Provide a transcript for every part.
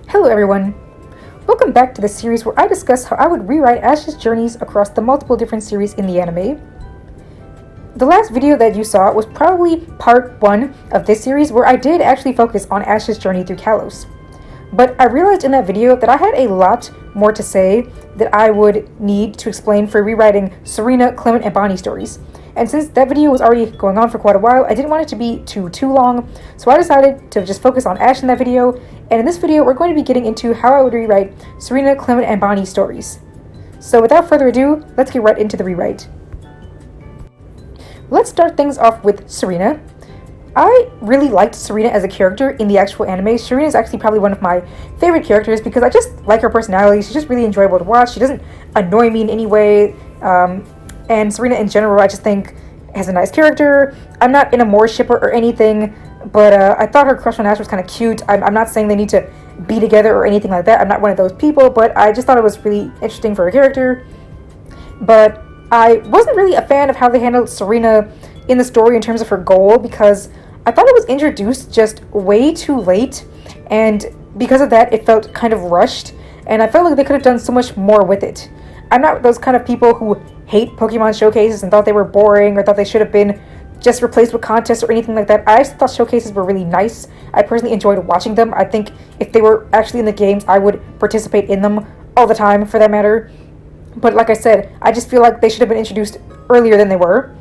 Hello everyone! Welcome back to the series where I discuss how I would rewrite Ash's journeys across the multiple different series in the anime. The last video that you saw was probably part 1 of this series where I did actually focus on Ash's journey through Kalos. But I realized in that video that I had a lot more to say that I would need to explain for rewriting Serena, Clemont, and Bonnie stories. And since that video was already going on for quite a while, I didn't want it to be too long, so I decided to just focus on Ash in that video, and in this video we're going to be getting into how I would rewrite Serena, Clemont, and Bonnie stories. So without further ado, let's get right into the rewrite. Let's start things off with Serena. I really liked Serena as a character in the actual anime. Serena is actually probably one of my favorite characters because I just like her personality. She's just really enjoyable to watch. She doesn't annoy me in any way. And Serena in general, I just think, has a nice character. I'm not in a Moore shipper or anything, but I thought her crush on Ash was kind of cute. I'm not saying they need to be together or anything like that. I'm not one of those people, but I just thought it was really interesting for her character. But I wasn't really a fan of how they handled Serena in the story in terms of her goal, because I thought it was introduced just way too late, and because of that, it felt kind of rushed, and I felt like they could have done so much more with it. I'm not those kind of people who hate Pokemon showcases and thought they were boring or thought they should have been just replaced with contests or anything like that. I just thought showcases were really nice. I personally enjoyed watching them. I think if they were actually in the games, I would participate in them all the time, for that matter. But like I said, I just feel like they should have been introduced earlier than they were.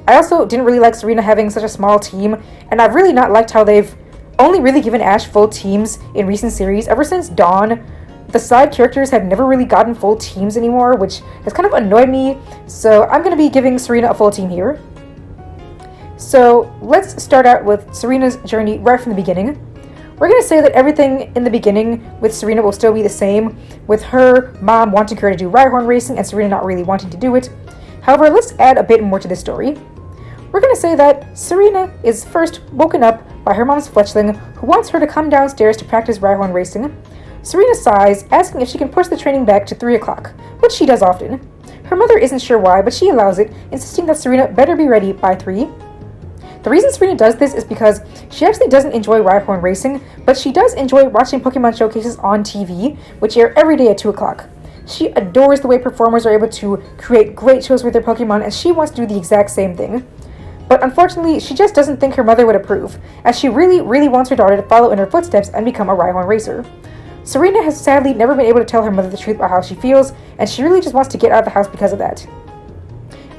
I also didn't really like Serena having such a small team, and I've really not liked how they've only really given Ash full teams in recent series. Ever since Dawn, the side characters have never really gotten full teams anymore, which has kind of annoyed me, so I'm going to be giving Serena a full team here. So let's start out with Serena's journey right from the beginning. We're going to say that everything in the beginning with Serena will still be the same, with her mom wanting her to do Rhyhorn racing and Serena not really wanting to do it. However, let's add a bit more to this story. We're going to say that Serena is first woken up by her mom's fletchling, who wants her to come downstairs to practice Rhyhorn racing. Serena sighs, asking if she can push the training back to 3 o'clock, which she does often. Her mother isn't sure why, but she allows it, insisting that Serena better be ready by 3. The reason Serena does this is because she actually doesn't enjoy Rhyhorn racing, but she does enjoy watching Pokemon showcases on TV, which air every day at 2 o'clock. She adores the way performers are able to create great shows with their Pokemon, and she wants to do the exact same thing. But unfortunately, she just doesn't think her mother would approve, as she really wants her daughter to follow in her footsteps and become a Rhyhorn racer. Serena has sadly never been able to tell her mother the truth about how she feels, and she really just wants to get out of the house because of that.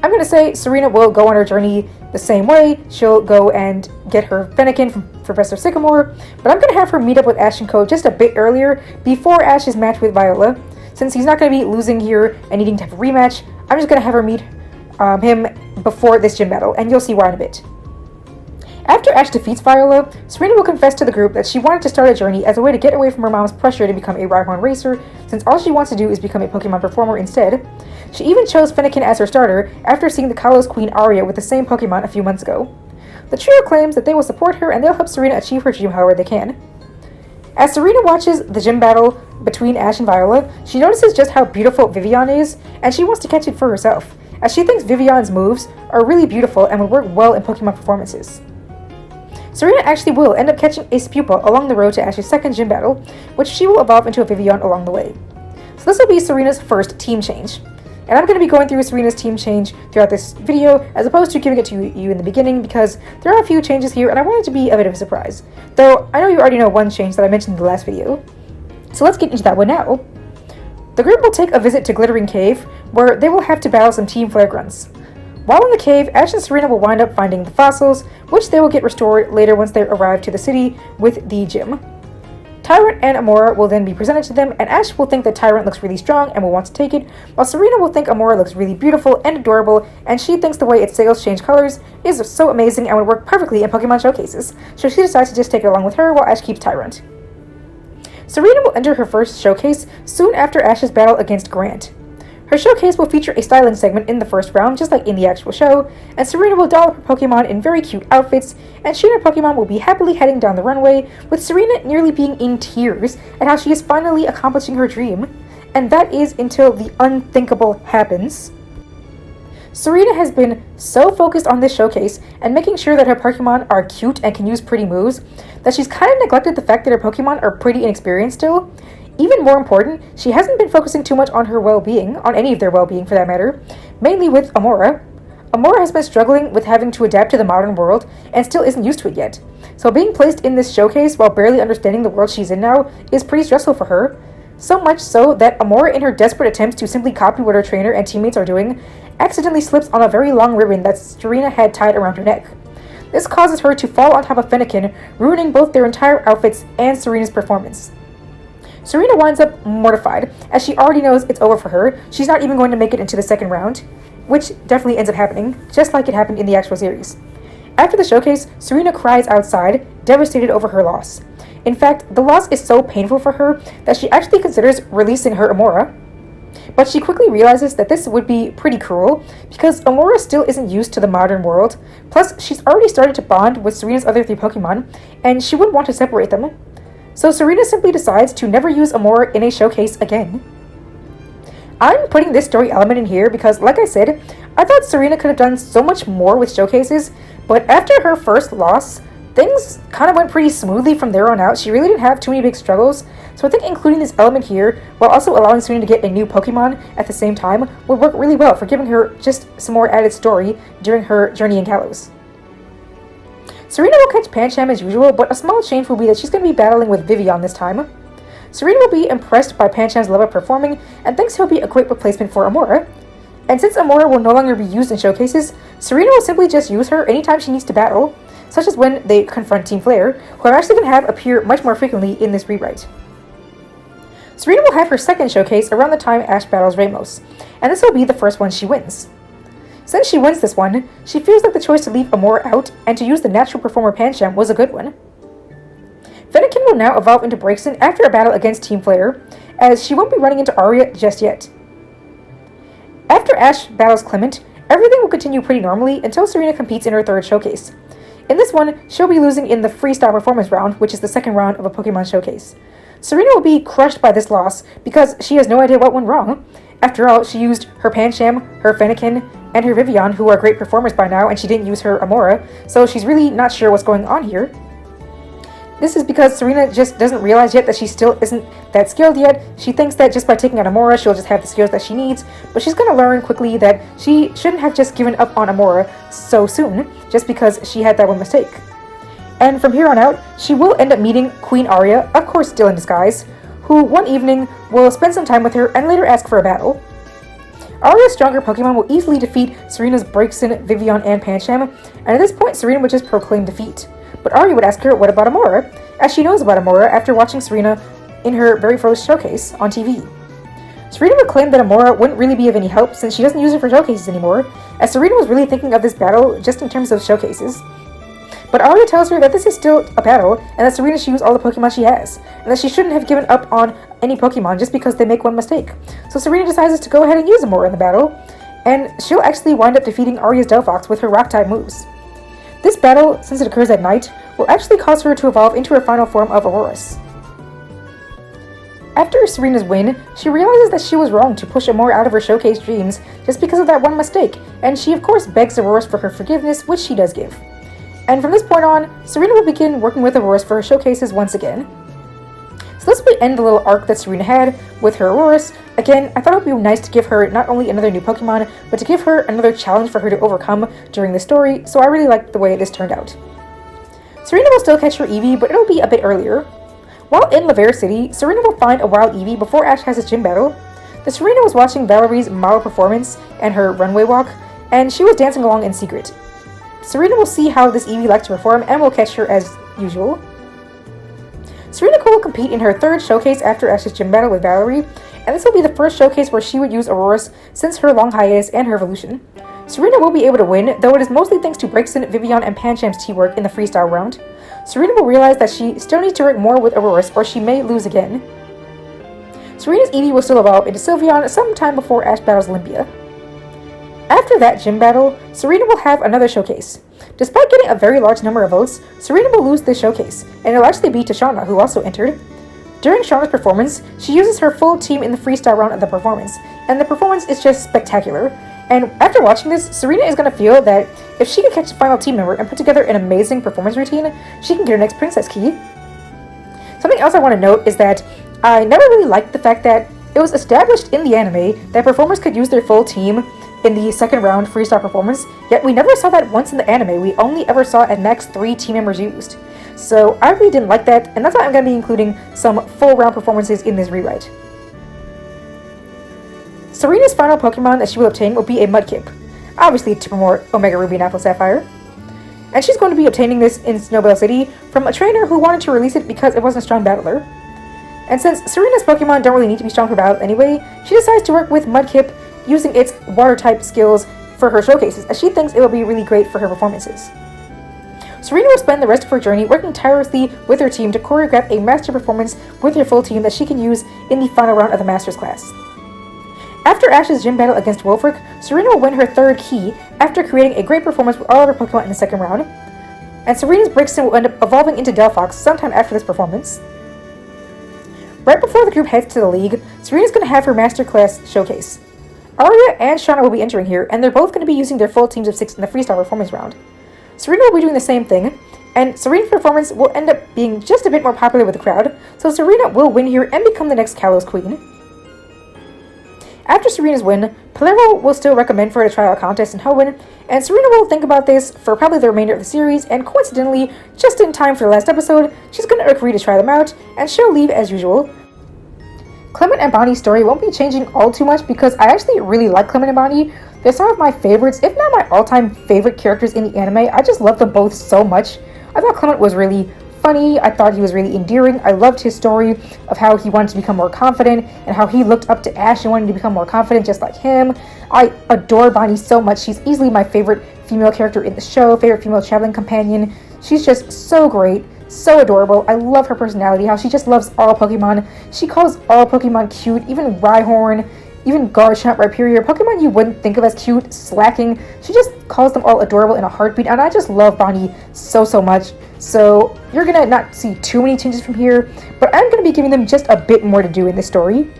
I'm going to say Serena will go on her journey the same way. She'll go and get her Fennekin from Professor Sycamore, but I'm going to have her meet up with Ash and Co. just a bit earlier, before Ash's match with Viola. Since he's not going to be losing here and needing to have a rematch, I'm just going to have her meet him before this gym battle, and you'll see why in a bit. After Ash defeats Viola, Serena will confess to the group that she wanted to start a journey as a way to get away from her mom's pressure to become a Rhyhorn racer, since all she wants to do is become a Pokemon performer instead. She even chose Fennekin as her starter after seeing the Kalos Queen Aria with the same Pokemon a few months ago. The trio claims that they will support her and they'll help Serena achieve her dream however they can. As Serena watches the gym battle between Ash and Viola, she notices just how beautiful Vivian is, and she wants to catch it for herself, as she thinks Vivian's moves are really beautiful and would work well in Pokemon performances. Serena actually will end up catching a Spupa along the road to Ash's second gym battle, which she will evolve into a Vivian along the way. So this will be Serena's first team change. And I'm going to be going through Serena's team change throughout this video, as opposed to giving it to you in the beginning, because there are a few changes here and I want it to be a bit of a surprise. Though I know you already know one change that I mentioned in the last video. So let's get into that one now. The group will take a visit to Glittering Cave, where they will have to battle some Team Flare Grunts. While in the cave, Ash and Serena will wind up finding the fossils, which they will get restored later once they arrive to the city with the gym. Tyrant and Amora will then be presented to them, and Ash will think that Tyrant looks really strong and will want to take it, while Serena will think Amora looks really beautiful and adorable, and she thinks the way its sails change colors is so amazing and would work perfectly in Pokemon showcases, so she decides to just take it along with her while Ash keeps Tyrant. Serena will enter her first showcase soon after Ash's battle against Grant. Her showcase will feature a styling segment in the first round, just like in the actual show, and Serena will doll up her Pokemon in very cute outfits, and she and her Pokemon will be happily heading down the runway, with Serena nearly being in tears at how she is finally accomplishing her dream. And that is until the unthinkable happens. Serena has been so focused on this showcase and making sure that her Pokemon are cute and can use pretty moves that she's kind of neglected the fact that her Pokemon are pretty inexperienced still. Even more important, she hasn't been focusing too much on her well-being, on any of their well-being for that matter, mainly with Amora. Amora has been struggling with having to adapt to the modern world and still isn't used to it yet. So being placed in this showcase while barely understanding the world she's in now is pretty stressful for her. So much so that Amora, in her desperate attempts to simply copy what her trainer and teammates are doing, accidentally slips on a very long ribbon that Serena had tied around her neck. This causes her to fall on top of Fennekin, ruining both their entire outfits and Serena's performance. Serena winds up mortified, as she already knows it's over for her. She's not even going to make it into the second round, which definitely ends up happening, just like it happened in the actual series. After the showcase, Serena cries outside, devastated over her loss. In fact, the loss is so painful for her that she actually considers releasing her Amora. But she quickly realizes that this would be pretty cruel, because Amora still isn't used to the modern world, plus she's already started to bond with Serena's other 3 Pokemon, and she wouldn't want to separate them. So Serena simply decides to never use Amora in a showcase again. I'm putting this story element in here because, like I said, I thought Serena could have done so much more with showcases, but after her first loss, things kind of went pretty smoothly from there on out. She really didn't have too many big struggles, so I think including this element here, while also allowing Serena to get a new Pokemon at the same time, would work really well for giving her just some more added story during her journey in Kalos. Serena will catch Pancham as usual, but a small change will be that she's going to be battling with Vivian this time. Serena will be impressed by Pancham's level of performing, and thinks he'll be a great replacement for Amora. And since Amora will no longer be used in showcases, Serena will simply just use her anytime she needs to battle, such as when they confront Team Flare, who I'm actually going to have appear much more frequently in this rewrite. Serena will have her second showcase around the time Ash battles Ramos, and this will be the first one she wins. Since she wins this one, she feels like the choice to leave Amora out and to use the natural performer Pancham was a good one. Fennekin will now evolve into Braixen after a battle against Team Flare, as she won't be running into Aria just yet. After Ash battles Clement, everything will continue pretty normally until Serena competes in her third showcase. In this one, she'll be losing in the freestyle performance round, which is the second round of a Pokemon showcase. Serena will be crushed by this loss because she has no idea what went wrong. After all, she used her Pancham, her Fennekin, and her Vivian, who are great performers by now, and she didn't use her Amora, so she's really not sure what's going on here. This is because Serena just doesn't realize yet that she still isn't that skilled yet. She thinks that just by taking out Amora, she'll just have the skills that she needs, but she's going to learn quickly that she shouldn't have just given up on Amora so soon, just because she had that one mistake. And from here on out, she will end up meeting Queen Aria, of course still in disguise, who one evening will spend some time with her and later ask for a battle. Aria's stronger Pokemon will easily defeat Serena's Braixen, Vivian, and Pancham, and at this point Serena would just proclaim defeat. But Aria would ask her what about Amora, as she knows about Amora after watching Serena in her very first showcase on TV. Serena would claim that Amora wouldn't really be of any help since she doesn't use her for showcases anymore, as Serena was really thinking of this battle just in terms of showcases. But Aria tells her that this is still a battle, and that Serena should use all the Pokemon she has, and that she shouldn't have given up on any Pokemon just because they make one mistake. So Serena decides to go ahead and use Amora in the battle, and she'll actually wind up defeating Aria's Delphox with her Rock-type moves. This battle, since it occurs at night, will actually cause her to evolve into her final form of Aurorus. After Serena's win, she realizes that she was wrong to push Amora out of her showcase dreams just because of that one mistake, and she of course begs Aurorus for her forgiveness, which she does give. And from this point on, Serena will begin working with Aurorus for her showcases once again. So this will end the little arc that Serena had with her Aurorus. Again, I thought it would be nice to give her not only another new Pokemon, but to give her another challenge for her to overcome during the story, so I really liked the way this turned out. Serena will still catch her Eevee, but it'll be a bit earlier. While in Lavera City, Serena will find a wild Eevee before Ash has his gym battle. The Serena was watching Valerie's model performance and her runway walk, and she was dancing along in secret. Serena will see how this Eevee likes to perform and will catch her as usual. Serena will compete in her third showcase after Ash's gym battle with Valerie, and this will be the first showcase where she would use Aurorus since her long hiatus and her evolution. Serena will be able to win, though it is mostly thanks to Braixen, Vivian, and Pancham's teamwork in the freestyle round. Serena will realize that she still needs to work more with Aurorus or she may lose again. Serena's Eevee will still evolve into Sylveon sometime before Ash battles Olympia. After that gym battle, Serena will have another showcase. Despite getting a very large number of votes, Serena will lose this showcase, and it'll actually be to Shauna, who also entered. During Shauna's performance, she uses her full team in the freestyle round of the performance, and the performance is just spectacular. And after watching this, Serena is going to feel that if she can catch a final team member and put together an amazing performance routine, she can get her next princess key. Something else I want to note is that I never really liked the fact that it was established in the anime that performers could use their full team in the second round freestyle performance, yet we never saw that once in the anime. We only ever saw at max 3 team members used. So I really didn't like that, and that's why I'm going to be including some full round performances in this rewrite. Serena's final Pokemon that she will obtain will be a Mudkip, obviously to promote Omega Ruby and Apple Sapphire. And she's going to be obtaining this in Snowbell City from a trainer who wanted to release it because it wasn't a strong battler. And since Serena's Pokemon don't really need to be strong for battle anyway, she decides to work with Mudkip using its water-type skills for her showcases, as she thinks it will be really great for her performances. Serena will spend the rest of her journey working tirelessly with her team to choreograph a master performance with her full team that she can use in the final round of the Masters class. After Ash's gym battle against Wolfric, Serena will win her 3rd key after creating a great performance with all of her Pokemon in the second round, and Serena's Brixton will end up evolving into Delphox sometime after this performance. Right before the group heads to the league, Serena's going to have her Master Class showcase. Aria and Shauna will be entering here, and they're both going to be using their full teams of 6 in the freestyle performance round. Serena will be doing the same thing, and Serena's performance will end up being just a bit more popular with the crowd, so Serena will win here and become the next Kalos Queen. After Serena's win, Palermo will still recommend for her to try out a contest in Hoenn, and Serena will think about this for probably the remainder of the series, and coincidentally, just in time for the last episode, she's going to agree to try them out, and she'll leave as usual. Clemont and Bonnie's story won't be changing all too much because I actually really like Clemont and Bonnie. They're some of my favorites, if not my all-time favorite characters in the anime. I just love them both so much. I thought Clemont was really funny, I thought he was really endearing, I loved his story of how he wanted to become more confident and how he looked up to Ash and wanted to become more confident just like him. I adore Bonnie so much. She's easily my favorite female character in the show, favorite female traveling companion. She's just so great, so adorable. I love her personality, how she just loves all Pokemon. She calls all Pokemon cute, even Rhyhorn, even Garchomp, Rhyperior, Pokemon you wouldn't think of as cute, slacking. She just calls them all adorable in a heartbeat, and I just love Bonnie so much. So you're gonna not see too many changes from here, but I'm gonna be giving them just a bit more to do in this story.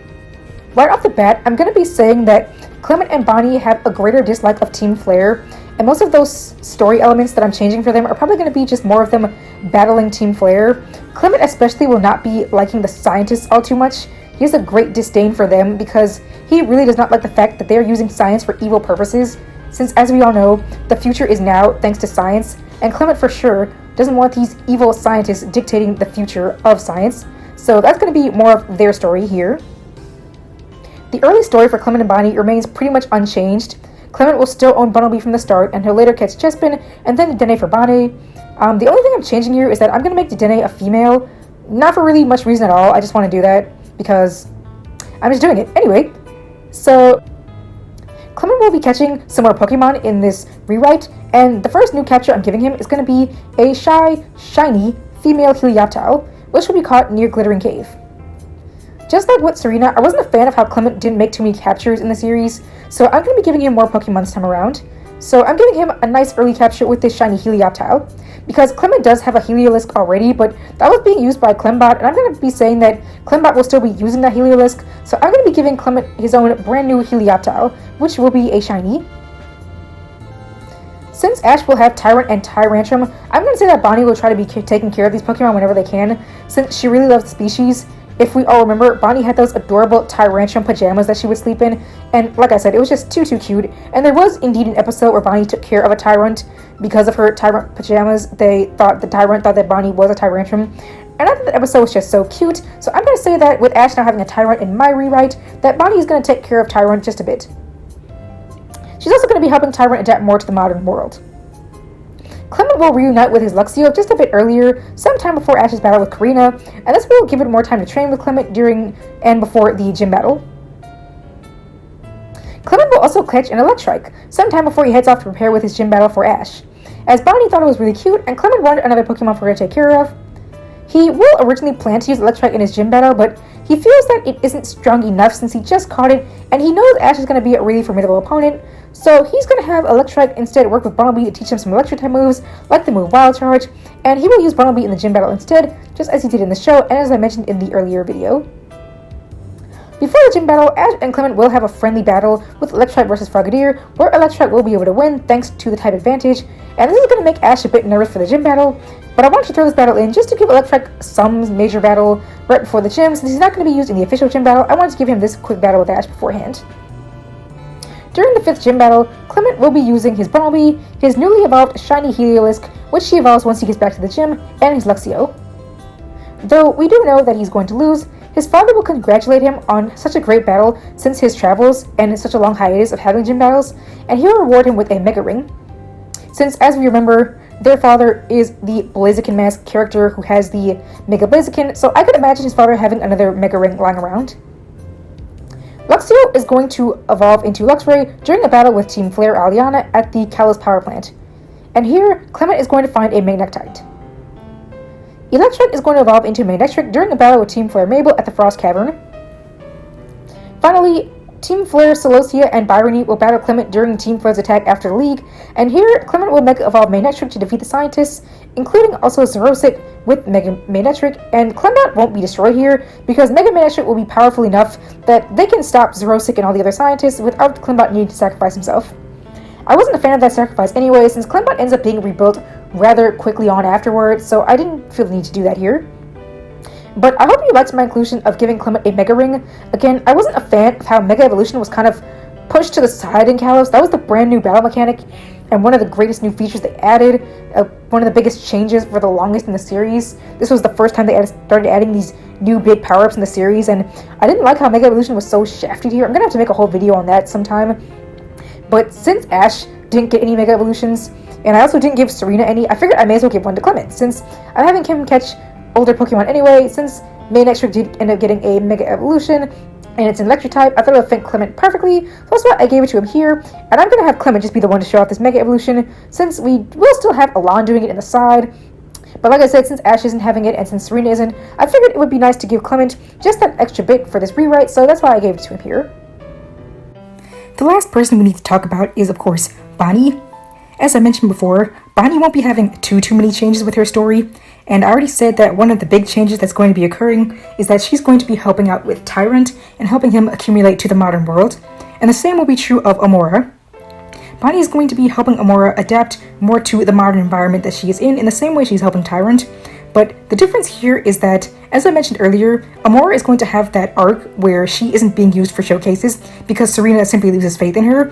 Right off the bat, I'm gonna be saying that Clemont and Bonnie have a greater dislike of Team Flare, and most of those story elements that I'm changing for them are probably gonna be just more of them battling Team Flare. Clemont especially will not be liking the scientists all too much. He has a great disdain for them because he really does not like the fact that they are using science for evil purposes, since as we all know, the future is now thanks to science, and Clemont for sure doesn't want these evil scientists dictating the future of science. So that's going to be more of their story here. The early story for Clemont and Bonnie remains pretty much unchanged. Clemont will still own Bunnelby from the start, and he'll later catch Chespin and then Dedenne for Bonnie. The only thing I'm changing here is that I'm going to make Dedenne a female, not for really much reason at all. I just want to do that because I'm just doing it. Anyway, so Clemont will be catching some more Pokemon in this rewrite, and the first new capture I'm giving him is going to be a shiny female Helioptile, which will be caught near Glittering Cave. Just like with Serena, I wasn't a fan of how Clemont didn't make too many captures in the series, so I'm going to be giving him more Pokemon this time around. So I'm giving him a nice early capture with this shiny Helioptile, because Clemont does have a Heliolisk already, but that was being used by Clembot, and I'm going to be saying that Clembot will still be using that Heliolisk, so I'm going to be giving Clemont his own brand new Helioptile, which will be a shiny. Since Ash will have Tyrant and Tyrantrum, I'm going to say that Bonnie will try to be taking care of these Pokemon whenever they can, since she really loves the species. If we all remember, Bonnie had those adorable Tyrantrum pajamas that she would sleep in, and like I said, it was just too cute, and there was indeed an episode where Bonnie took care of a Tyrant because of her Tyrant pajamas. The Tyrant thought that Bonnie was a Tyrantrum, and I thought that episode was just so cute, so I'm going to say that with Ash now having a Tyrant in my rewrite, that Bonnie is going to take care of Tyrant just a bit. She's also going to be helping Tyrant adapt more to the modern world. Clemont will reunite with his Luxio just a bit earlier, sometime before Ash's battle with Karina, and this will give it more time to train with Clemont during and before the gym battle. Clemont will also catch an Electrike, sometime before he heads off to prepare with his gym battle for Ash. As Bonnie thought it was really cute, and Clemont wanted another Pokemon for her to take care of. He will originally plan to use Electrike in his gym battle, but he feels that it isn't strong enough since he just caught it, and he knows Ash is going to be a really formidable opponent, so he's going to have Electrike instead work with Bunnelby to teach him some Electric-type moves, like the move Wild Charge, and he will use Bunnelby in the gym battle instead, just as he did in the show, and as I mentioned in the earlier video. Before the gym battle, Ash and Clement will have a friendly battle with Electrike versus Frogadier, where Electrike will be able to win thanks to the type advantage, and this is going to make Ash a bit nervous for the gym battle, but I want to throw this battle in just to give Electrike some major battle right before the gym. Since he's not going to be used in the official gym battle, I wanted to give him this quick battle with Ash beforehand. During the 5th gym battle, Clement will be using his Bumblebee, his newly evolved Shiny Heliolisk, which he evolves once he gets back to the gym, and his Luxio. Though we do know that he's going to lose, his father will congratulate him on such a great battle since his travels and such a long hiatus of having gym battles, and he'll reward him with a Mega Ring. Since, as we remember, their father is the Blaziken Mask character who has the Mega Blaziken, so I could imagine his father having another Mega Ring lying around. Luxio is going to evolve into Luxray during a battle with Team Flare Aliana at the Kalos power plant. And here, Clement is going to find a Magnetite. Electrike is going to evolve into Magnectric during a battle with Team Flare Mabel at the Frost Cavern. Finally, Team Flare Celosia and Byrony will battle Clement during Team Flare's attack after the League, and here, Clement will Mega Evolve Magnectric to defeat the scientists, including also Xerosic with Mega Magnectric, and Clement won't be destroyed here, because Mega Magnectric will be powerful enough that they can stop Xerosic and all the other scientists without Clement needing to sacrifice himself. I wasn't a fan of that sacrifice anyway, since Clement ends up being rebuilt rather quickly on afterwards, so I didn't feel the need to do that here. But I hope you liked my inclusion of giving Clement a Mega Ring. Again, I wasn't a fan of how Mega Evolution was kind of pushed to the side in Kalos. That was the brand new battle mechanic, and one of the greatest new features they added, one of the biggest changes for the longest in the series. This was the first time they started adding these new big power-ups in the series, and I didn't like how Mega Evolution was so shafted here. I'm gonna have to make a whole video on that sometime. But since Ash didn't get any Mega Evolutions, and I also didn't give Serena any, I figured I may as well give one to Clement, since I'm having him catch older Pokemon anyway. Since Magnectric did end up getting a Mega Evolution, and it's an Electric type, I thought it would fit Clement perfectly, so that's why I gave it to him here, and I'm going to have Clement just be the one to show off this Mega Evolution, since we will still have Alon doing it in the side. But like I said, since Ash isn't having it, and since Serena isn't, I figured it would be nice to give Clement just that extra bit for this rewrite, so that's why I gave it to him here. The last person we need to talk about is, of course, Bonnie. As I mentioned before, Bonnie won't be having too many changes with her story, and I already said that one of the big changes that's going to be occurring is that she's going to be helping out with Tyrant and helping him accumulate to the modern world, and the same will be true of Amora. Bonnie is going to be helping Amora adapt more to the modern environment that she is in the same way she's helping Tyrant, but the difference here is that, as I mentioned earlier, Amora is going to have that arc where she isn't being used for showcases because Serena simply loses faith in her,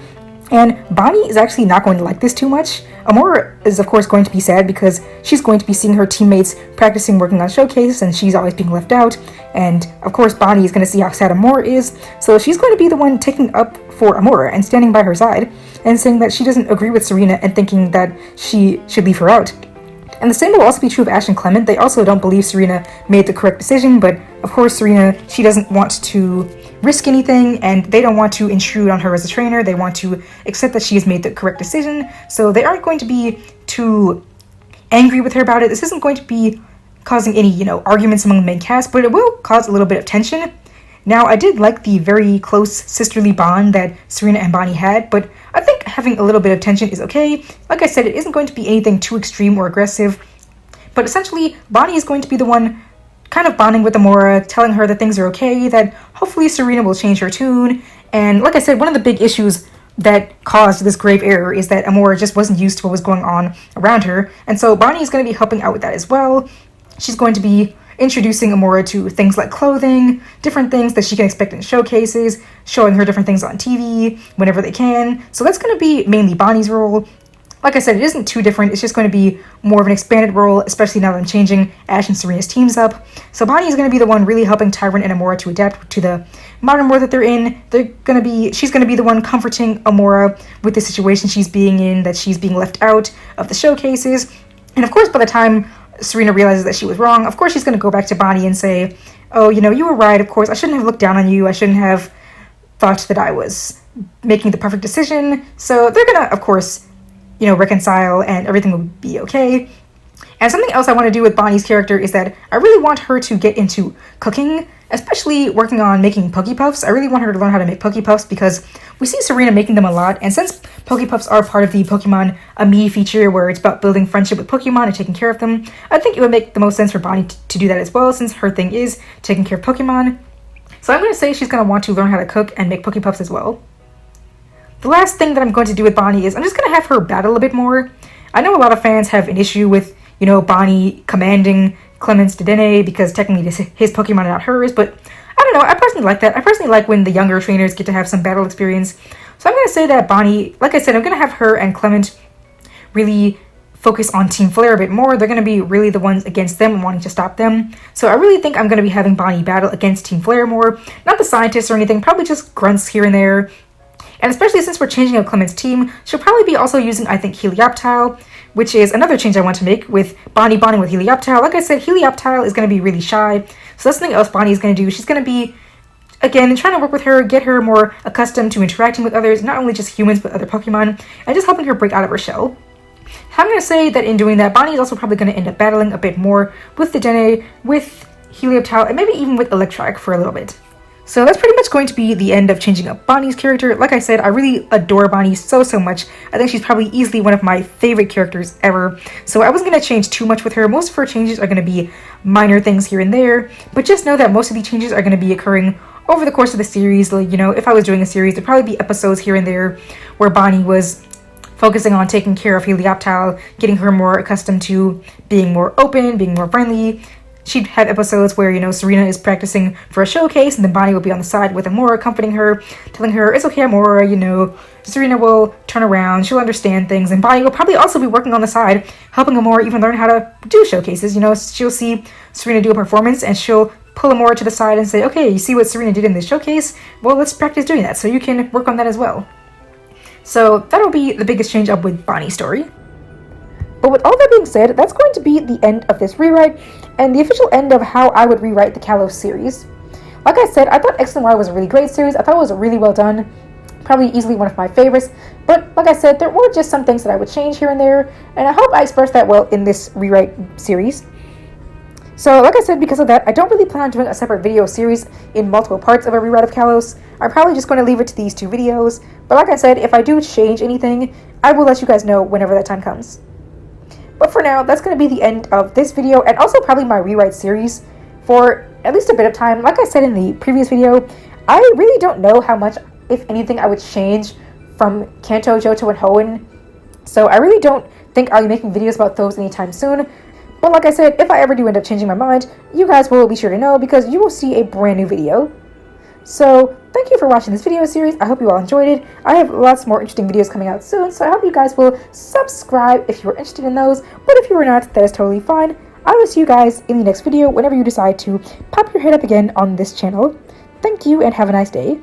and Bonnie is actually not going to like this too much. Amora is of course going to be sad because she's going to be seeing her teammates practicing working on showcases and she's always being left out, and of course Bonnie is going to see how sad Amora is, so she's going to be the one taking up for Amora and standing by her side and saying that she doesn't agree with Serena and thinking that she should leave her out. And the same will also be true of Ash and Clement. They also don't believe Serena made the correct decision, but of course Serena, she doesn't want to risk anything, and they don't want to intrude on her as a trainer. They want to accept that she has made the correct decision, so they aren't going to be too angry with her about it. This isn't going to be causing any, arguments among the main cast, but it will cause a little bit of tension. Now, I did like the very close sisterly bond that Serena and Bonnie had, but I think having a little bit of tension is okay. Like I said, it isn't going to be anything too extreme or aggressive, but essentially, Bonnie is going to be the one kind of bonding with Amora, telling her that things are okay, that hopefully Serena will change her tune, and like I said, one of the big issues that caused this grave error is that Amora just wasn't used to what was going on around her, and so Bonnie is going to be helping out with that as well. She's going to be introducing Amora to things like clothing, different things that she can expect in showcases, showing her different things on TV whenever they can. So that's going to be mainly Bonnie's role. Like I said, it isn't too different. It's just going to be more of an expanded role, especially now that I'm changing Ash and Serena's teams up. So Bonnie is going to be the one really helping Tyrant and Amora to adapt to the modern world that they're in. She's going to be the one comforting Amora with the situation she's being in, that she's being left out of the showcases. And of course, by the time Serena realizes that she was wrong, of course she's going to go back to Bonnie and say, oh, you were right, of course, I shouldn't have looked down on you, I shouldn't have thought that I was making the perfect decision. So they're going to, of course, reconcile and everything will be okay. And something else I want to do with Bonnie's character is that I really want her to get into cooking, especially working on making Pokepuffs. I really want her to learn how to make Pokepuffs because we see Serena making them a lot, and since Pokepuffs are part of the Pokemon Me feature where it's about building friendship with Pokemon and taking care of them, I think it would make the most sense for Bonnie to do that as well, since her thing is taking care of Pokemon. So I'm going to say she's going to want to learn how to cook and make Poke Puffs as well. The last thing that I'm going to do with Bonnie is I'm just going to have her battle a bit more. I know a lot of fans have an issue with, you know, Bonnie commanding Clement's Dedenne because technically it's his Pokemon and not hers, but I don't know, I personally like that. I personally like when the younger trainers get to have some battle experience. So I'm going to say that Bonnie, like I said, I'm going to have her and Clement really focus on Team Flare a bit more. They're going to be really the ones against them and wanting to stop them. So I really think I'm going to be having Bonnie battle against Team Flare more. Not the scientists or anything, probably just grunts here and there. And especially since we're changing up Clement's team, she'll probably be also using, I think, Helioptile, which is another change I want to make with Bonnie bonding with Helioptile. Like I said, Helioptile is going to be really shy. So that's something else Bonnie is going to do. She's going to be, again, trying to work with her, get her more accustomed to interacting with others, not only just humans, but other Pokemon, and just helping her break out of her shell. I'm going to say that in doing that, Bonnie is also probably going to end up battling a bit more with Dedenne, with Helioptile, and maybe even with Electrike for a little bit. So that's pretty much going to be the end of changing up Bonnie's character. Like I said, I really adore Bonnie so much. I think she's probably easily one of my favorite characters ever. So I wasn't going to change too much with her. Most of her changes are going to be minor things here and there. But just know that most of the changes are going to be occurring over the course of the series. Like, you know, if I was doing a series, there'd probably be episodes here and there where Bonnie was focusing on taking care of Helioptile, getting her more accustomed to being more open, being more friendly. She'd have episodes where, you know, Serena is practicing for a showcase, and then Bonnie will be on the side with Amora, comforting her, telling her, it's okay, Amora, you know, Serena will turn around, she'll understand things, and Bonnie will probably also be working on the side, helping Amora even learn how to do showcases. You know, she'll see Serena do a performance, and she'll pull Amora to the side and say, okay, you see what Serena did in this showcase? Well, let's practice doing that, so you can work on that as well. So that'll be the biggest change up with Bonnie's story. But with all that being said, that's going to be the end of this rewrite, and the official end of how I would rewrite the Kalos series. Like I said, I thought X and Y was a really great series. I thought it was really well done, probably easily one of my favorites. But like I said, there were just some things that I would change here and there, and I hope I expressed that well in this rewrite series. So like I said, because of that, I don't really plan on doing a separate video series in multiple parts of a rewrite of Kalos. I'm probably just going to leave it to these two videos. But like I said, if I do change anything, I will let you guys know whenever that time comes. But for now, that's going to be the end of this video, and also probably my rewrite series for at least a bit of time. Like I said in the previous video, I really don't know how much, if anything, I would change from Kanto, Johto, and Hoenn. So I really don't think I'll be making videos about those anytime soon. But like I said, if I ever do end up changing my mind, you guys will be sure to know, because you will see a brand new video. So thank you for watching this video series. I hope you all enjoyed it. I have lots more interesting videos coming out soon, so I hope you guys will subscribe if you are interested in those. But if you are not, that is totally fine. I will see you guys in the next video whenever you decide to pop your head up again on this channel. Thank you and have a nice day.